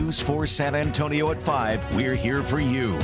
News 4 San Antonio at 5. We're here for you.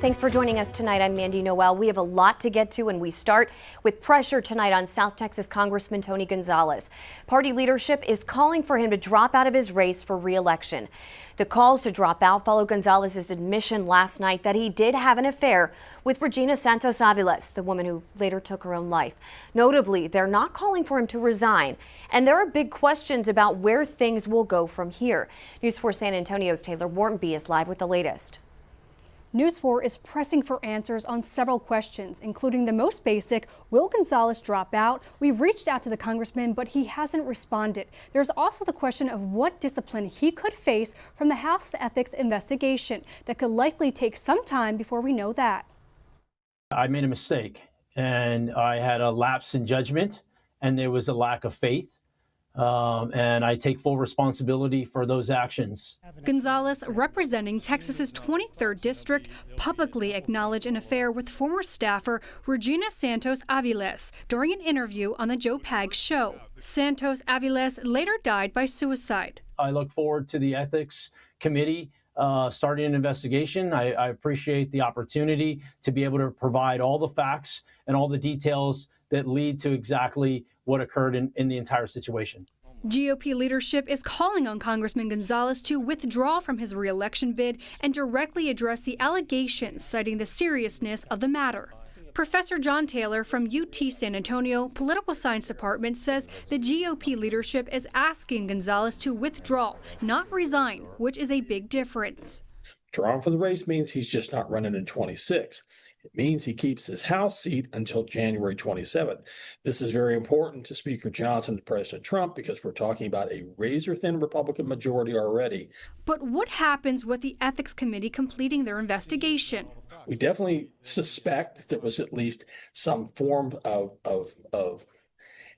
Thanks for joining us tonight. I'm Mandy Noel. We have a lot to get to, and we start with pressure tonight on South Texas Congressman Tony Gonzales. Party leadership is calling for him to drop out of his race for re-election. The calls to drop out follow Gonzales' admission last night that he did have an affair with Regina Santos Aviles, the woman who later took her own life. Notably, they're not calling for him to resign, and there are big questions about where things will go from here. News 4 San Antonio's Taylor Wartenby is live with the latest. News 4 is pressing for answers on several questions, including the most basic, will Gonzales drop out? We've reached out to the congressman, but he hasn't responded. There's also the question of what discipline he could face from the House Ethics investigation that could likely take some time before we know that. I made a mistake, and I had a lapse in judgment, and there was a lack of faith. And I take full responsibility for those actions. Gonzales, representing Texas's 23rd district, publicly acknowledged an affair with former staffer Regina Santos Aviles during an interview on the Joe Pags show. Santos Aviles later died by suicide. I look forward to the ethics committee starting an investigation. I appreciate the opportunity to be able to provide all the facts and all the details that lead to exactly what occurred in the entire situation. GOP leadership is calling on Congressman Gonzales to withdraw from his re-election bid and directly address the allegations, citing the seriousness of the matter. Professor John Taylor from UT San Antonio Political Science Department says the GOP leadership is asking Gonzales to withdraw, not resign, which is a big difference. Withdrawing from the race means he's just not running in 26. It means he keeps his House seat until January 27th. This is very important to Speaker Johnson and President Trump because we're talking about a razor-thin Republican majority already. But what happens with the Ethics Committee completing their investigation? We definitely suspect that there was at least some form of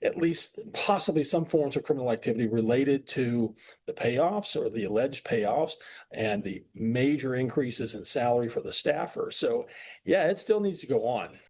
at least possibly some forms of criminal activity related to the payoffs or the alleged payoffs and the major increases in salary for the staffer. So, yeah, it still needs to go on.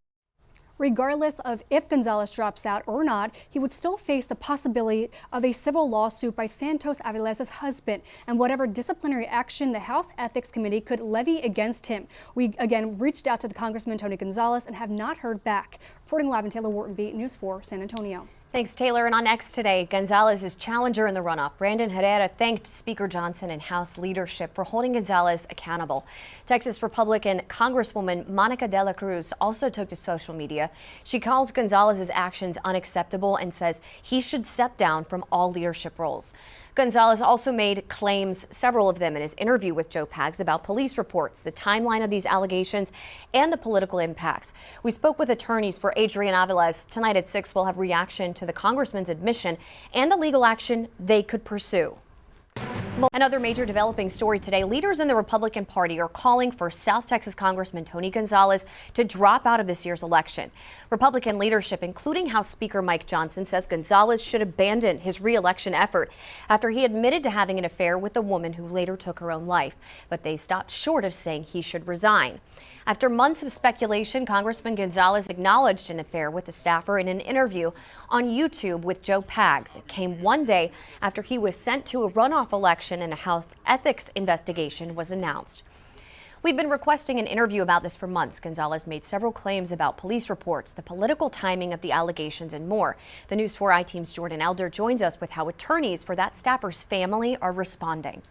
Regardless of if Gonzales drops out or not, he would still face the possibility of a civil lawsuit by Santos Aviles' husband and whatever disciplinary action the House Ethics Committee could levy against him. We again reached out to the Congressman Tony Gonzales and have not heard back. Reporting live in Taylor Wartenby, News 4 San Antonio. Thanks, Taylor. And on X today, Gonzales' challenger in the runoff, Brandon Herrera, thanked Speaker Johnson and House leadership for holding Gonzales accountable. Texas Republican Congresswoman Monica de la Cruz also took to social media. She calls Gonzales' actions unacceptable and says he should step down from all leadership roles. Gonzales also made claims, several of them in his interview with Joe Pags, about police reports, the timeline of these allegations, and the political impacts. We spoke with attorneys for Adrian Aviles. Tonight at 6, we'll have reaction to the congressman's admission and the legal action they could pursue. Another major developing story today, leaders in the Republican Party are calling for South Texas Congressman Tony Gonzales to drop out of this year's election. Republican leadership, including House Speaker Mike Johnson, says Gonzales should abandon his re-election effort after he admitted to having an affair with a woman who later took her own life. But they stopped short of saying he should resign. After months of speculation, Congressman Gonzales acknowledged an affair with a staffer in an interview on YouTube with Joe Pags. It came one day after he was sent to a runoff election and a House ethics investigation was announced. We've been requesting an interview about this for months. Gonzales made several claims about police reports, the political timing of the allegations, and more. The News 4 I-Team's Jordan Elder joins us with how attorneys for that staffer's family are responding.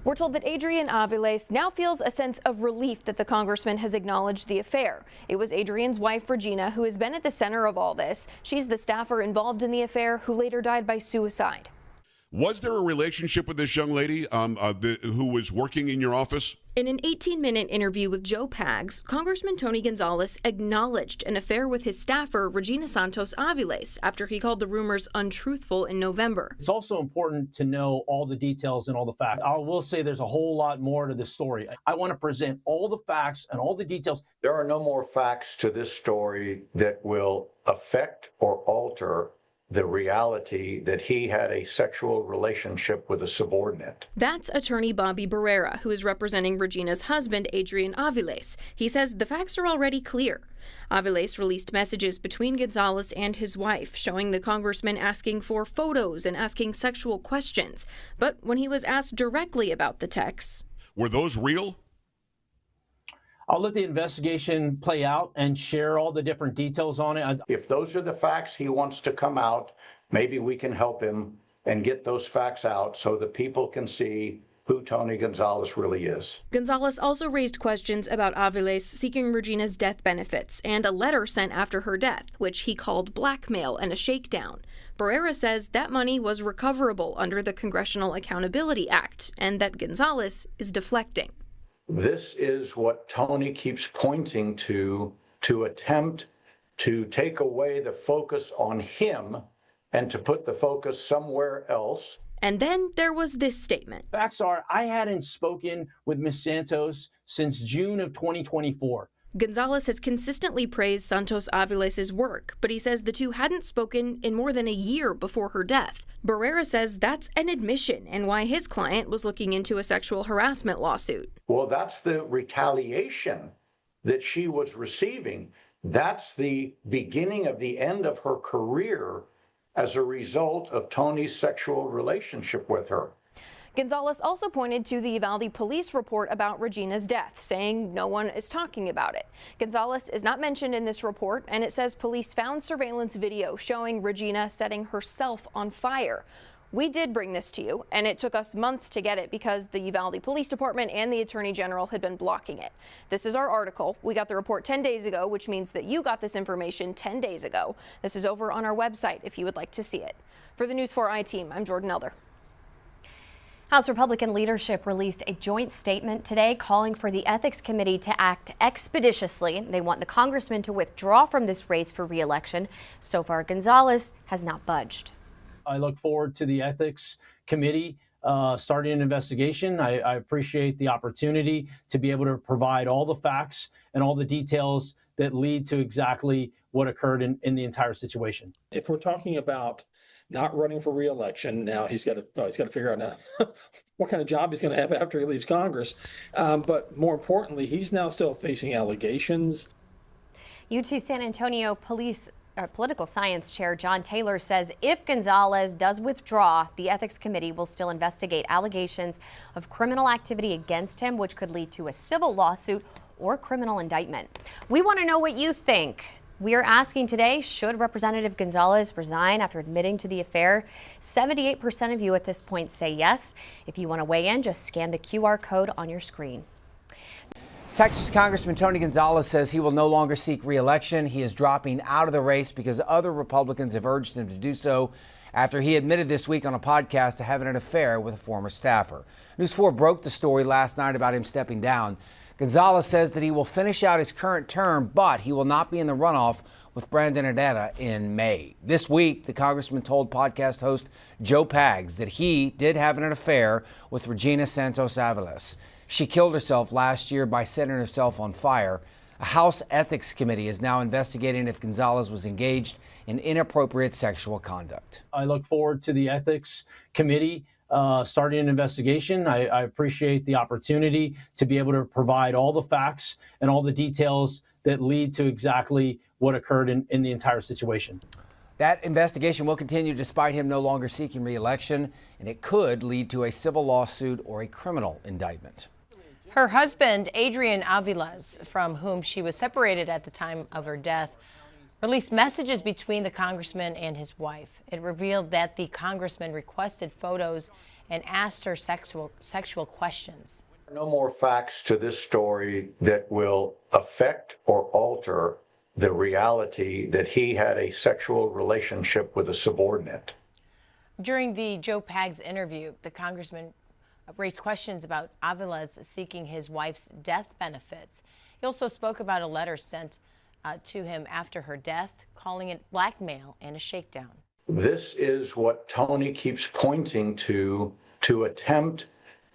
We're told that Adrian Aviles now feels a sense of relief that the congressman has acknowledged the affair. It was Adrian's wife, Regina, who has been at the center of all this. She's the staffer involved in the affair who later died by suicide. Was there a relationship with this young lady who was working in your office? In an 18-minute interview with Joe Pags, Congressman Tony Gonzales acknowledged an affair with his staffer, Regina Santos Aviles, after he called the rumors untruthful in November. It's also important to know all the details and all the facts. I will say there's a whole lot more to this story. I want to present all the facts and all the details. There are no more facts to this story that will affect or alter the reality that he had a sexual relationship with a subordinate. That's attorney Bobby Barrera, who is representing Regina's husband, Adrian Aviles. He says the facts are already clear. Aviles released messages between Gonzales and his wife, showing the congressman asking for photos and asking sexual questions. But when he was asked directly about the texts, were those real? I'll let the investigation play out and share all the different details on it. If those are the facts he wants to come out, maybe we can help him and get those facts out so that people can see who Tony Gonzales really is. Gonzales also raised questions about Aviles seeking Regina's death benefits and a letter sent after her death, which he called blackmail and a shakedown. Barrera says that money was recoverable under the Congressional Accountability Act and that Gonzales is deflecting. This is what Tony keeps pointing to attempt to take away the focus on him and to put the focus somewhere else. And then there was this statement. Facts are, I hadn't spoken with Ms. Santos since June of 2024. Gonzales has consistently praised Santos Aviles' work, but he says the two hadn't spoken in more than a year before her death. Barrera says that's an admission and why his client was looking into a sexual harassment lawsuit. Well, that's the retaliation that she was receiving. That's the beginning of the end of her career as a result of Tony's sexual relationship with her. Gonzales also pointed to the Uvalde police report about Regina's death, saying no one is talking about it. Gonzales is not mentioned in this report, and it says police found surveillance video showing Regina setting herself on fire. We did bring this to you, and it took us months to get it because the Uvalde Police Department and the Attorney General had been blocking it. This is our article. We got the report 10 days ago, which means that you got this information 10 days ago. This is over on our website if you would like to see it. For the News 4i team, I'm Jordan Elder. House Republican leadership released a joint statement today calling for the Ethics Committee to act expeditiously. They want the congressman to withdraw from this race for re-election. So far, Gonzales has not budged. I look forward to the Ethics Committee starting an investigation. I appreciate the opportunity to be able to provide all the facts and all the details that lead to exactly what occurred in the entire situation. If we're talking about not running for re-election, now he's got to figure out now what kind of job he's going to have after he leaves Congress. But more importantly, he's now still facing allegations. UT San Antonio Political Science Chair John Taylor says if Gonzales does withdraw, the Ethics Committee will still investigate allegations of criminal activity against him, which could lead to a civil lawsuit or criminal indictment. We want to know what you think. We are asking today, should Representative Gonzales resign after admitting to the affair? 78% of you at this point say yes. If you want to weigh in, just scan the QR code on your screen. Texas Congressman Tony Gonzales says he will no longer seek re-election. He is dropping out of the race because other Republicans have urged him to do so after he admitted this week on a podcast to having an affair with a former staffer. News 4 broke the story last night about him stepping down. Gonzales says that he will finish out his current term, but he will not be in the runoff with Brandon Herrera in May. This week, the congressman told podcast host Joe Pags that he did have an affair with Regina Santos Aviles. She killed herself last year by setting herself on fire. A House Ethics Committee is now investigating if Gonzales was engaged in inappropriate sexual conduct. I look forward to the Ethics Committee starting an investigation. I appreciate the opportunity to be able to provide all the facts and all the details that lead to exactly what occurred in the entire situation. That investigation will continue despite him no longer seeking re-election, and it could lead to a civil lawsuit or a criminal indictment. Her husband, Adrian Aviles, from whom she was separated at the time of her death, released messages between the congressman and his wife. It revealed that the congressman requested photos and asked her sexual questions. No more facts to this story that will affect or alter the reality that he had a sexual relationship with a subordinate. During the Joe Pags interview, the congressman raised questions about Aviles seeking his wife's death benefits. He also spoke about a letter sent to him after her death, calling it blackmail and a shakedown. This is what Tony keeps pointing to attempt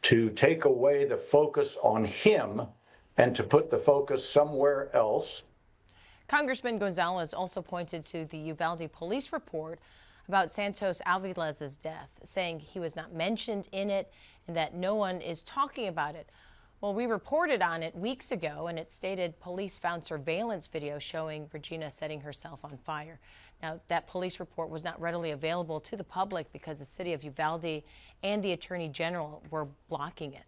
to take away the focus on him and to put the focus somewhere else. Congressman Gonzales also pointed to the Uvalde police report about Santos Alvilez's death, saying he was not mentioned in it and that no one is talking about it. Well, we reported on it weeks ago, and it stated police found surveillance video showing Regina setting herself on fire. Now, that police report was not readily available to the public because the city of Uvalde and the Attorney General were blocking it.